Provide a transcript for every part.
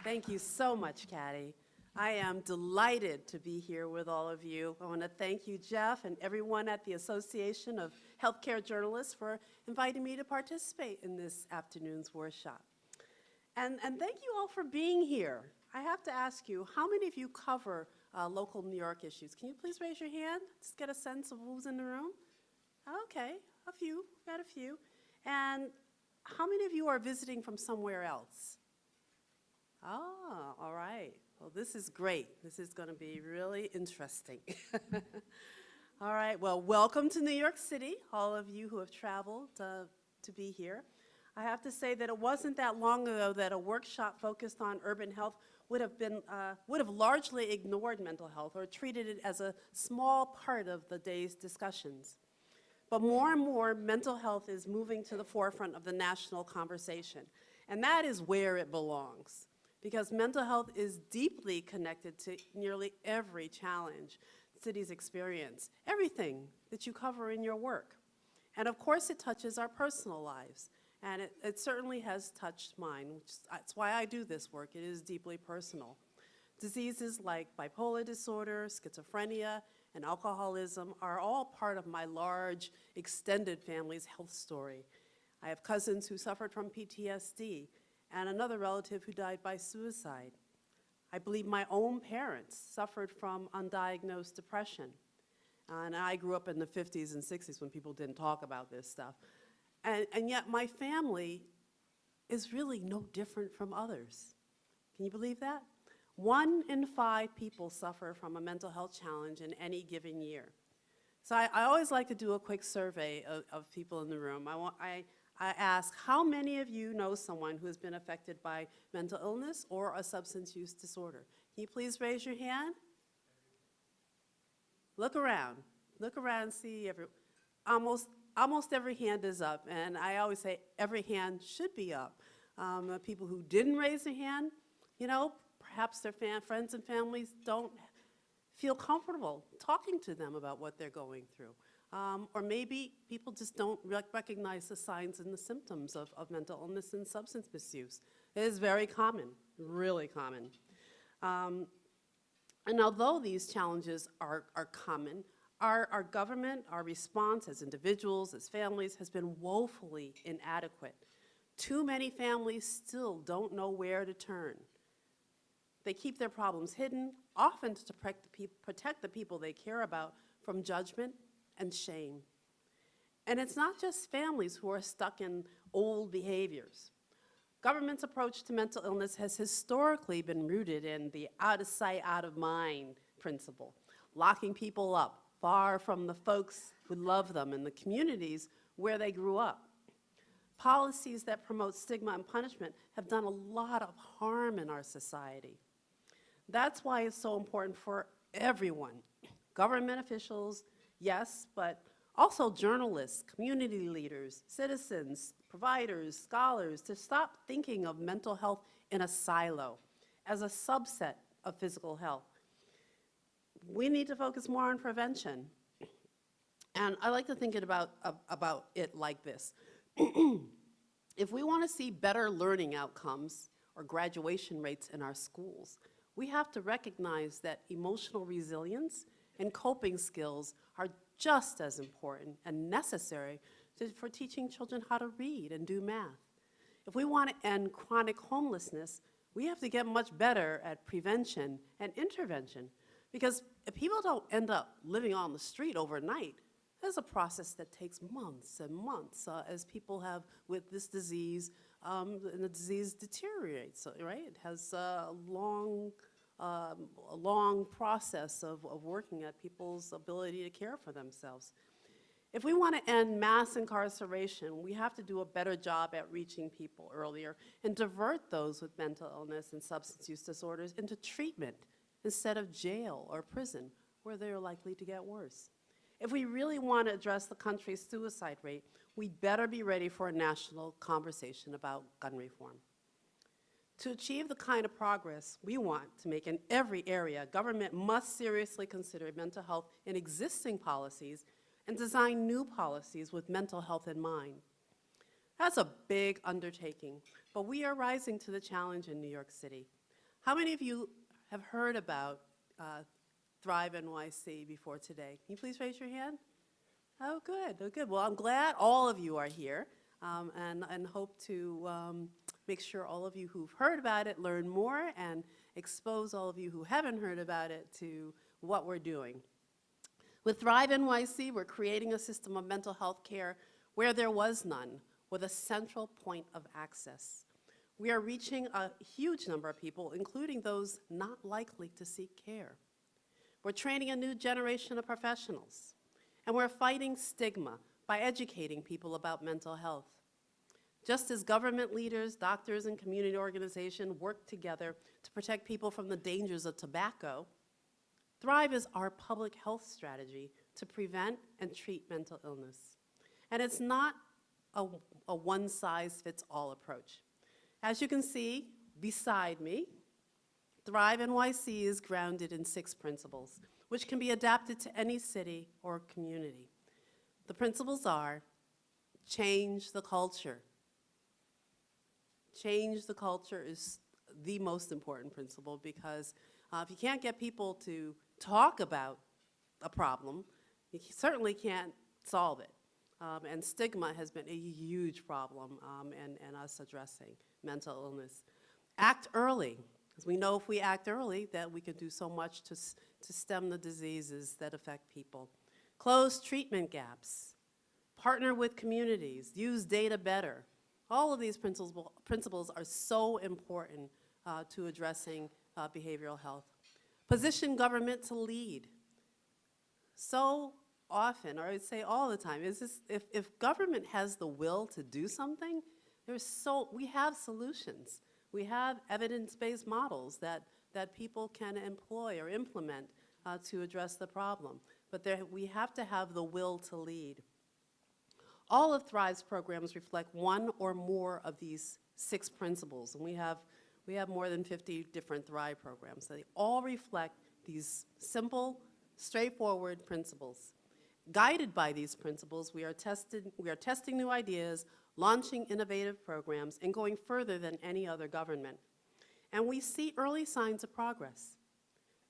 Thank you so much, Katty. I am delighted to be here with all of you. I want to thank you, Jeff, and everyone at the Association of Healthcare Journalists for inviting me to participate in this afternoon's workshop. And thank you all for being here. I have to ask you, how many of you cover local New York issues? Can you please raise your hand? Just get a sense of who's in the room. Okay, a few, got a few. And how many of you are visiting from somewhere else? Oh, all right. Well, this is great. This is going to be really interesting. All right. Well, welcome to New York City, all of you who have traveled to be here. I have to say that it wasn't that long ago that a workshop focused on urban health would have largely ignored mental health or treated it as a small part of the day's discussions. But more and more, mental health is moving to the forefront of the national conversation, and that is where it belongs, because mental health is deeply connected to nearly every challenge cities experience, everything that you cover in your work. And of course, it touches our personal lives, and it certainly has touched mine, that's why I do this work. It is deeply personal. Diseases like bipolar disorder, schizophrenia, and alcoholism are all part of my large, extended family's health story. I have cousins who suffered from PTSD and another relative who died by suicide. I believe my own parents suffered from undiagnosed depression. And I grew up in the 50s and 60s when people didn't talk about this stuff. And yet my family is really no different from others. Can you believe that? 1 in 5 people suffer from a mental health challenge in any given year. So I always like to do a quick survey of people in the room. I ask, how many of you know someone who has been affected by mental illness or a substance use disorder? Can you please raise your hand? Look around and see almost every hand is up, and I always say every hand should be up. People who didn't raise their hand, you know, perhaps their friends and families don't feel comfortable talking to them about what they're going through. Or maybe people just don't recognize the signs and the symptoms of mental illness and substance misuse. It is very common, really common. And although these challenges are common, our government, our response as individuals, as families, has been woefully inadequate. Too many families still don't know where to turn. They keep their problems hidden, often to protect the people they care about from judgment and shame. And it's not just families who are stuck in old behaviors. Government's approach to mental illness has historically been rooted in the out of sight, out of mind principle, locking people up far from the folks who love them and the communities where they grew up. Policies that promote stigma and punishment have done a lot of harm in our society. That's why it's so important for everyone, government officials, yes, but also journalists, community leaders, citizens, providers, scholars, to stop thinking of mental health in a silo, as a subset of physical health. We need to focus more on prevention. And I like to think about it like this. If we want to see better learning outcomes or graduation rates in our schools, we have to recognize that emotional resilience and coping skills are just as important and necessary for teaching children how to read and do math. If we want to end chronic homelessness, we have to get much better at prevention and intervention, because if people don't end up living on the street overnight, there's a process that takes months and months as people have with this disease, and the disease deteriorates, right? It has a long process of working at people's ability to care for themselves. If we want to end mass incarceration, we have to do a better job at reaching people earlier and divert those with mental illness and substance use disorders into treatment instead of jail or prison, where they're likely to get worse. If we really want to address the country's suicide rate, we better be ready for a national conversation about gun reform. To achieve the kind of progress we want to make in every area, government must seriously consider mental health in existing policies and design new policies with mental health in mind. That's a big undertaking, but we are rising to the challenge in New York City. How many of you have heard about ThriveNYC before today? Can you please raise your hand? Oh, good. Oh, good. Well, I'm glad all of you are here, and hope to make sure all of you who've heard about it learn more and expose all of you who haven't heard about it to what we're doing. With ThriveNYC, we're creating a system of mental health care where there was none, with a central point of access. We are reaching a huge number of people, including those not likely to seek care. We're training a new generation of professionals, and we're fighting stigma by educating people about mental health. Just as government leaders, doctors, and community organizations work together to protect people from the dangers of tobacco, Thrive is our public health strategy to prevent and treat mental illness. And it's not a one-size-fits-all approach. As you can see beside me, ThriveNYC is grounded in 6 principles, which can be adapted to any city or community. The principles are: change the culture. Change the culture is the most important principle, because if you can't get people to talk about a problem, you certainly can't solve it. And stigma has been a huge problem in us addressing mental illness. Act early, because we know if we act early that we can do so much to stem the diseases that affect people. Close treatment gaps. Partner with communities. Use data better. All of these principles are so important to addressing behavioral health. Position government to lead. So often, or I would say all the time, if government has the will to do something, we have solutions. We have evidence-based models that people can employ or implement to address the problem. But we have to have the will to lead. All of Thrive's programs reflect one or more of these 6 principles, and we have more than 50 different Thrive programs. So they all reflect these simple, straightforward principles. Guided by these principles, we are testing new ideas, launching innovative programs, and going further than any other government. And we see early signs of progress.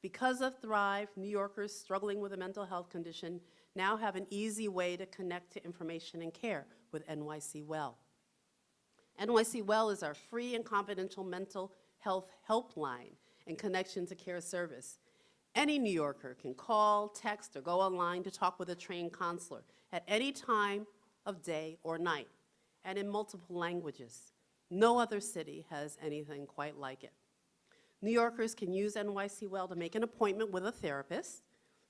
Because of Thrive, New Yorkers struggling with a mental health condition now have an easy way to connect to information and care with NYC Well. NYC Well is our free and confidential mental health helpline and connection to care service. Any New Yorker can call, text, or go online to talk with a trained counselor at any time of day or night, and in multiple languages. No other city has anything quite like it. New Yorkers can use NYC Well to make an appointment with a therapist,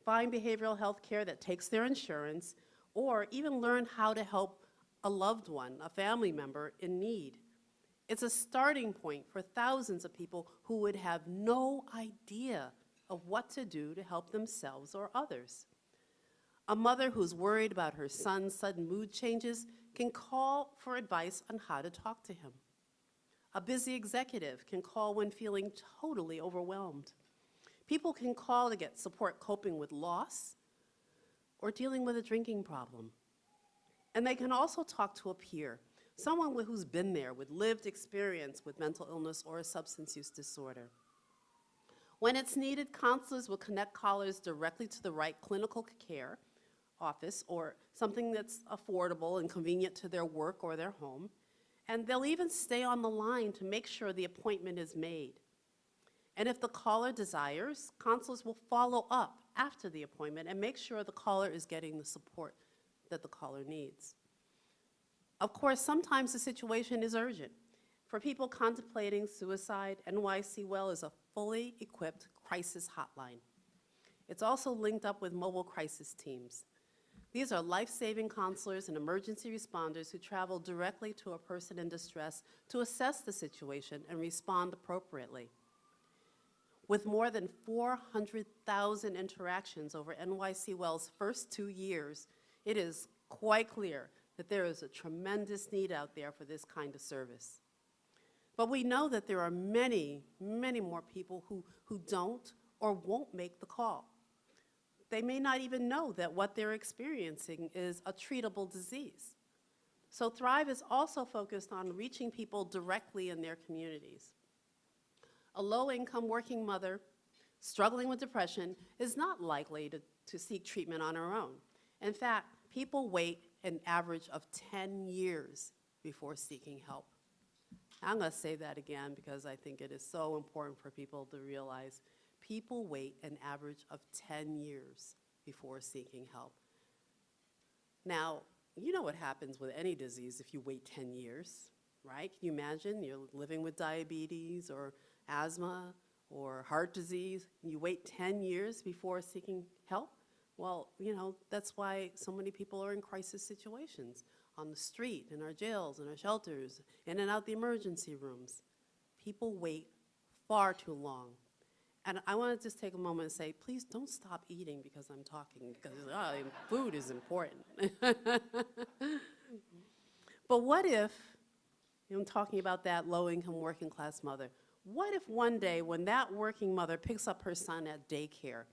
find behavioral health care that takes their insurance, or even learn how to help a loved one, a family member in need. It's a starting point for thousands of people who would have no idea of what to do to help themselves or others. A mother who's worried about her son's sudden mood changes can call for advice on how to talk to him. A busy executive can call when feeling totally overwhelmed. People can call to get support coping with loss or dealing with a drinking problem. And they can also talk to a peer, someone who's been there with lived experience with mental illness or a substance use disorder. When it's needed, counselors will connect callers directly to the right clinical care office or something that's affordable and convenient to their work or their home. And they'll even stay on the line to make sure the appointment is made. And if the caller desires, counselors will follow up after the appointment and make sure the caller is getting the support that the caller needs. Of course, sometimes the situation is urgent. For people contemplating suicide, NYC Well is a fully equipped crisis hotline. It's also linked up with mobile crisis teams. These are life-saving counselors and emergency responders who travel directly to a person in distress to assess the situation and respond appropriately. With more than 400,000 interactions over NYC Well's first 2 years, it is quite clear that there is a tremendous need out there for this kind of service. But we know that there are many, many more people who don't or won't make the call. They may not even know that what they're experiencing is a treatable disease. So Thrive is also focused on reaching people directly in their communities. A low-income working mother struggling with depression is not likely to seek treatment on her own. In fact, people wait an average of 10 years before seeking help. I'm going to say that again because I think it is so important for people to realize people wait an average of 10 years before seeking help. Now, you know what happens with any disease if you wait 10 years, right? Can you imagine you're living with diabetes or asthma or heart disease, and you wait 10 years before seeking help? Well, you know, that's why so many people are in crisis situations, on the street, in our jails, in our shelters, in and out the emergency rooms. People wait far too long. And I want to just take a moment and say, please don't stop eating because I'm talking, because food is important. But what if, I'm talking about that low-income working class mother, what if one day when that working mother picks up her son at daycare,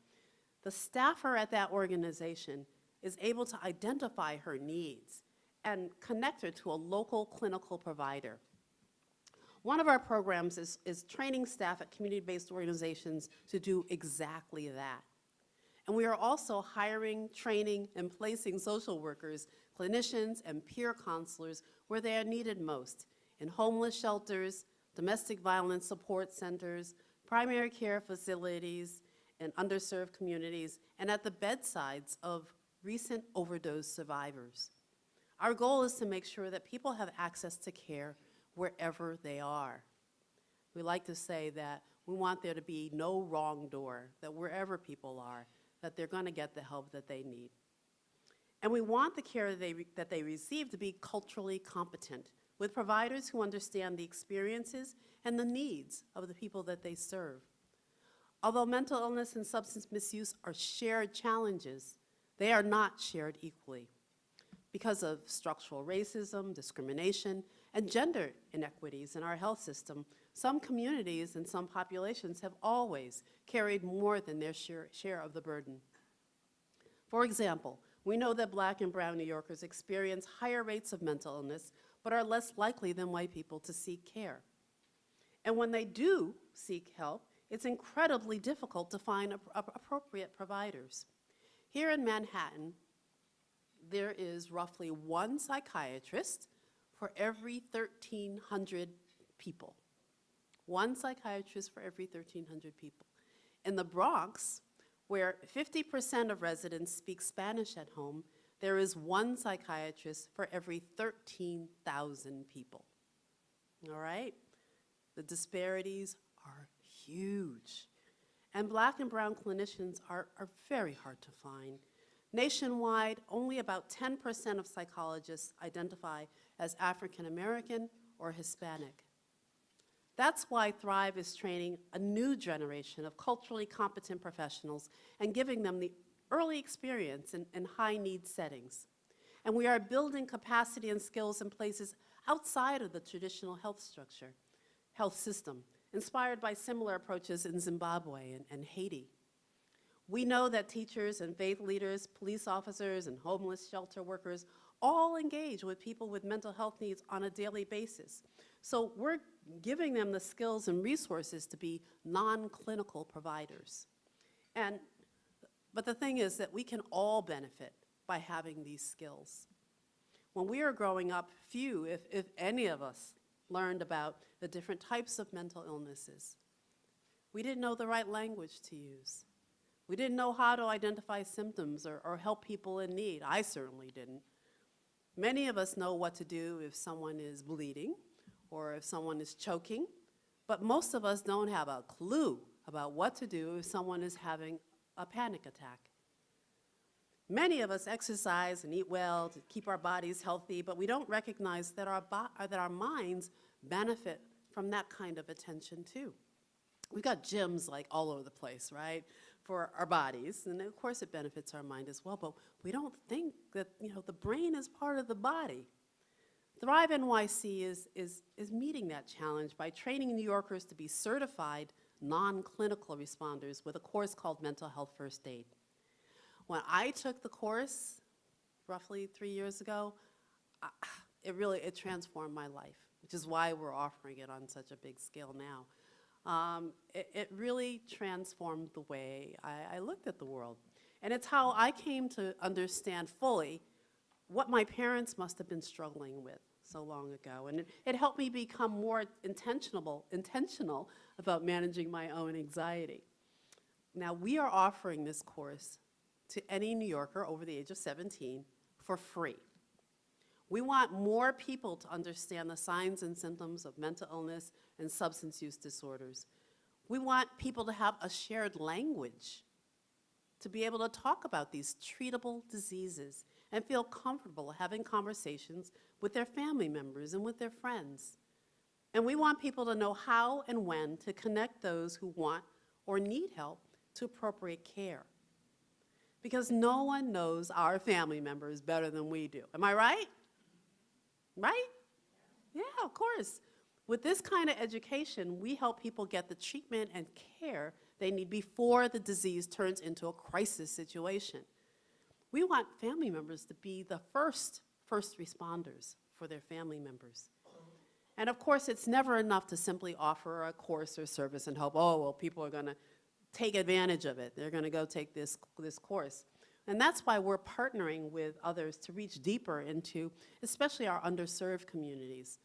the staffer at that organization is able to identify her needs and connect her to a local clinical provider? One of our programs is training staff at community-based organizations to do exactly that. And we are also hiring, training, and placing social workers, clinicians, and peer counselors where they are needed most, in homeless shelters, domestic violence support centers, primary care facilities, in underserved communities, and at the bedsides of recent overdose survivors. Our goal is to make sure that people have access to care wherever they are. We like to say that we want there to be no wrong door, that wherever people are, that they're going to get the help that they need. And we want the care that they receive to be culturally competent, with providers who understand the experiences and the needs of the people that they serve. Although mental illness and substance misuse are shared challenges, they are not shared equally. Because of structural racism, discrimination, and gender inequities in our health system, some communities and some populations have always carried more than their share of the burden. For example, we know that Black and brown New Yorkers experience higher rates of mental illness, but are less likely than white people to seek care. And when they do seek help, it's incredibly difficult to find appropriate providers. Here in Manhattan, there is roughly one psychiatrist for every 1,300 people. One psychiatrist for every 1,300 people. In the Bronx, where 50% of residents speak Spanish at home, there is one psychiatrist for every 13,000 people. All right? The disparities are huge. And Black and brown clinicians are very hard to find. Nationwide, only about 10% of psychologists identify as African American or Hispanic. That's why Thrive is training a new generation of culturally competent professionals and giving them the early experience in high-need settings. And we are building capacity and skills in places outside of the traditional health system, inspired by similar approaches in Zimbabwe and Haiti. We know that teachers and faith leaders, police officers, and homeless shelter workers all engage with people with mental health needs on a daily basis. So we're giving them the skills and resources to be non-clinical providers. But the thing is that we can all benefit by having these skills. When we were growing up, few, if any of us, learned about the different types of mental illnesses. We didn't know the right language to use. We didn't know how to identify symptoms or help people in need. I certainly didn't. Many of us know what to do if someone is bleeding or if someone is choking, but most of us don't have a clue about what to do if someone is having a panic attack. Many of us exercise and eat well to keep our bodies healthy, but we don't recognize that our minds benefit from that kind of attention too. We've got gyms like all over the place, right, for our bodies, and of course it benefits our mind as well, but we don't think that, the brain is part of the body. ThriveNYC is meeting that challenge by training New Yorkers to be certified non-clinical responders with a course called Mental Health First Aid. When I took the course, roughly 3 years ago, it transformed my life, which is why we're offering it on such a big scale now. It really transformed the way I looked at the world. And it's how I came to understand fully what my parents must have been struggling with so long ago. And it helped me become more intentional about managing my own anxiety. Now, we are offering this course to any New Yorker over the age of 17 for free. We want more people to understand the signs and symptoms of mental illness and substance use disorders. We want people to have a shared language, to be able to talk about these treatable diseases and feel comfortable having conversations with their family members and with their friends. And we want people to know how and when to connect those who want or need help to appropriate care. Because no one knows our family members better than we do. Am I right? Right? Yeah, of course. With this kind of education, we help people get the treatment and care they need before the disease turns into a crisis situation. We want family members to be the first responders for their family members. And of course, it's never enough to simply offer a course or service and hope, oh, well, people are going to take advantage of it. They're going to go take this course. And that's why we're partnering with others to reach deeper into, especially our underserved communities.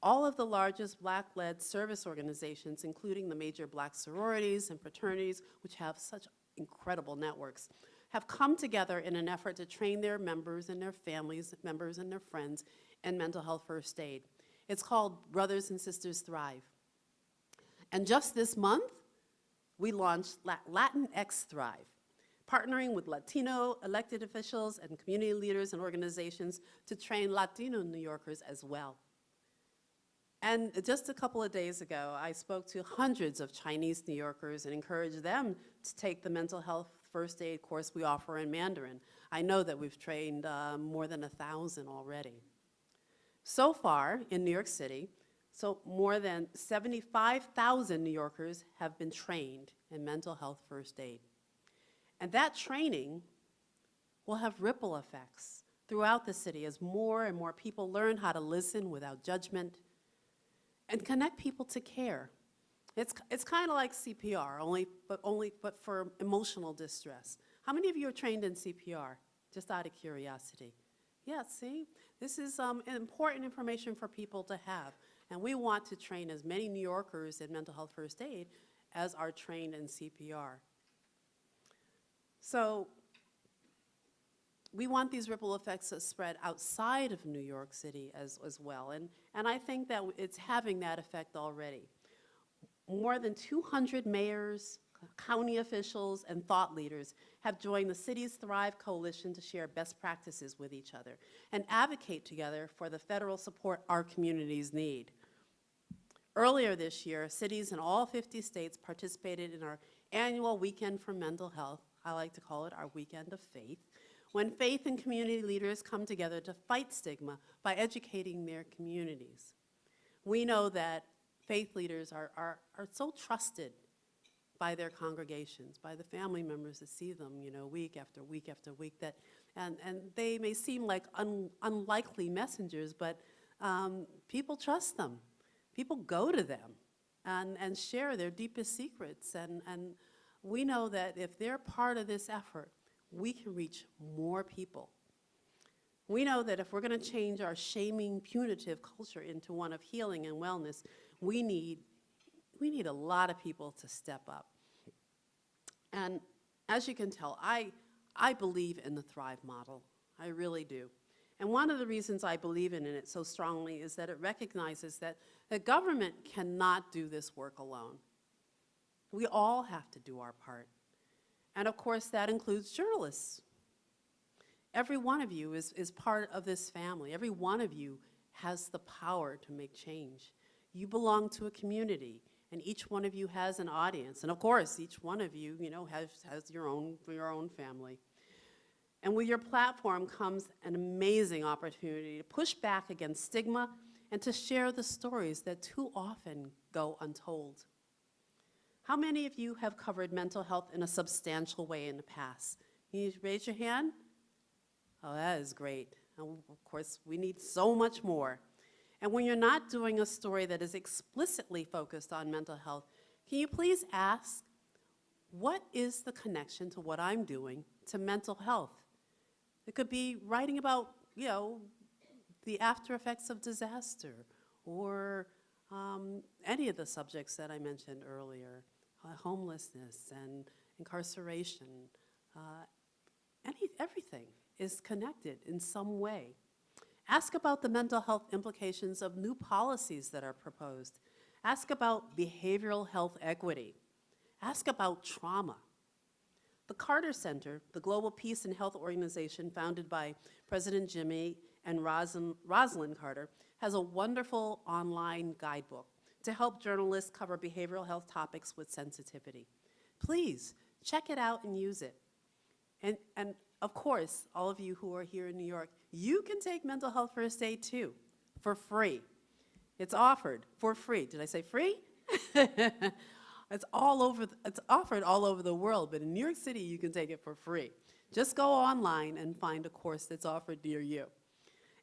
All of the largest Black-led service organizations, including the major Black sororities and fraternities, which have such incredible networks, have come together in an effort to train their members and their families, members and their friends in mental health first aid. It's called Brothers and Sisters Thrive. And just this month, we launched Latinx Thrive, partnering with Latino elected officials and community leaders and organizations to train Latino New Yorkers as well. And just a couple of days ago, I spoke to hundreds of Chinese New Yorkers and encouraged them to take the mental health first aid course we offer in Mandarin. I know that we've trained more than 1,000 already. So far in New York City, more than 75,000 New Yorkers have been trained in mental health first aid. And that training will have ripple effects throughout the city as more and more people learn how to listen without judgment and connect people to care. It's kind of like CPR, but for emotional distress. How many of you are trained in CPR? Just out of curiosity. Yeah, see? This is important information for people to have. And we want to train as many New Yorkers in mental health first aid as are trained in CPR. So we want these ripple effects to spread outside of New York City as well. And I think that it's having that effect already. More than 200 mayors, county officials, and thought leaders have joined the city's Thrive Coalition to share best practices with each other and advocate together for the federal support our communities need. Earlier this year, cities in all 50 states participated in our annual Weekend for Mental Health. I like to call it our Weekend of Faith, when faith and community leaders come together to fight stigma by educating their communities. We know that faith leaders are so trusted by their congregations, by the family members that see them, week after week after week, and they may seem like unlikely messengers, but people trust them. People go to them and share their deepest secrets, and we know that if they're part of this effort, we can reach more people. We know that if we're going to change our shaming, punitive culture into one of healing and wellness, we need a lot of people to step up. And as you can tell, I believe in the Thrive model. I really do. And one of the reasons I believe in it so strongly is that it recognizes that the government cannot do this work alone. We all have to do our part. And of course, that includes journalists. Every one of you is part of this family. Every one of you has the power to make change. You belong to a community, and each one of you has an audience. And of course, each one of you, has your own family. And with your platform comes an amazing opportunity to push back against stigma and to share the stories that too often go untold. How many of you have covered mental health in a substantial way in the past? Can you raise your hand? Oh, that is great. And of course, we need so much more. And when you're not doing a story that is explicitly focused on mental health, can you please ask, what is the connection to what I'm doing to mental health? It could be writing about, the after effects of disaster, or any of the subjects that I mentioned earlier, homelessness and incarceration. Everything is connected in some way. Ask about the mental health implications of new policies that are proposed. Ask about behavioral health equity. Ask about trauma. The Carter Center, the global peace and health organization founded by President Jimmy and Rosalind Carter, has a wonderful online guidebook to help journalists cover behavioral health topics with sensitivity. Please check it out and use it. And of course, all of you who are here in New York, you can take mental health first aid too, for free. It's offered for free. Did I say free? It's offered all over the world, but in New York City, you can take it for free. Just go online and find a course that's offered near you.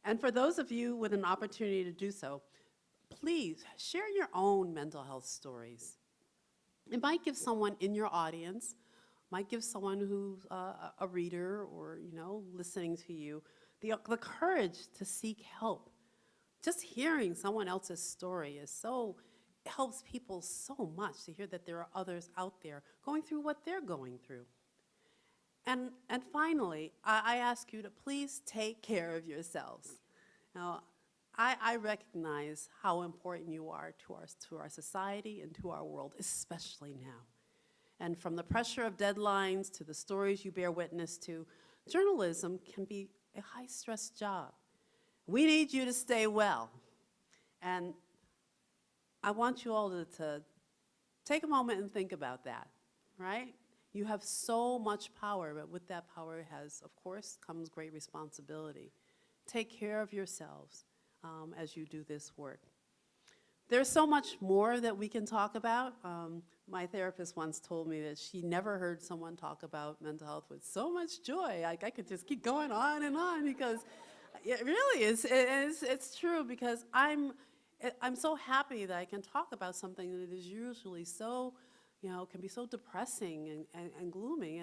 And for those of you with an opportunity to do so, please share your own mental health stories. It might give someone in your audience, might give someone who's a reader or, listening to you, the courage to seek help. Just hearing someone else's story helps people so much to hear that there are others out there going through what they're going through. And finally, I ask you to please take care of yourselves. Now, I recognize how important you are to our society and to our world, especially now. And from the pressure of deadlines to the stories you bear witness to, journalism can be a high-stress job. We need you to stay well. And I want you all to take a moment and think about that, right? You have so much power, but with that power of course, comes great responsibility. Take care of yourselves as you do this work. There's so much more that we can talk about. My therapist once told me that she never heard someone talk about mental health with so much joy. I could just keep going on and on, because it really is. It's true, because I'm so happy that I can talk about something that is usually so, can be so depressing and gloomy.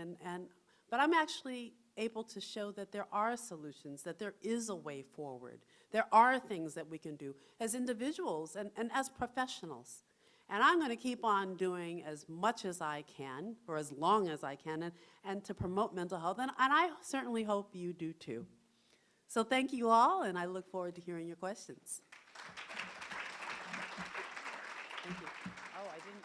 But I'm actually able to show that there are solutions, that there is a way forward. There are things that we can do as individuals and as professionals. And I'm going to keep on doing as much as I can, or as long as I can, and to promote mental health. And I certainly hope you do too. So thank you all, and I look forward to hearing your questions. Thank you. Oh, I didn't.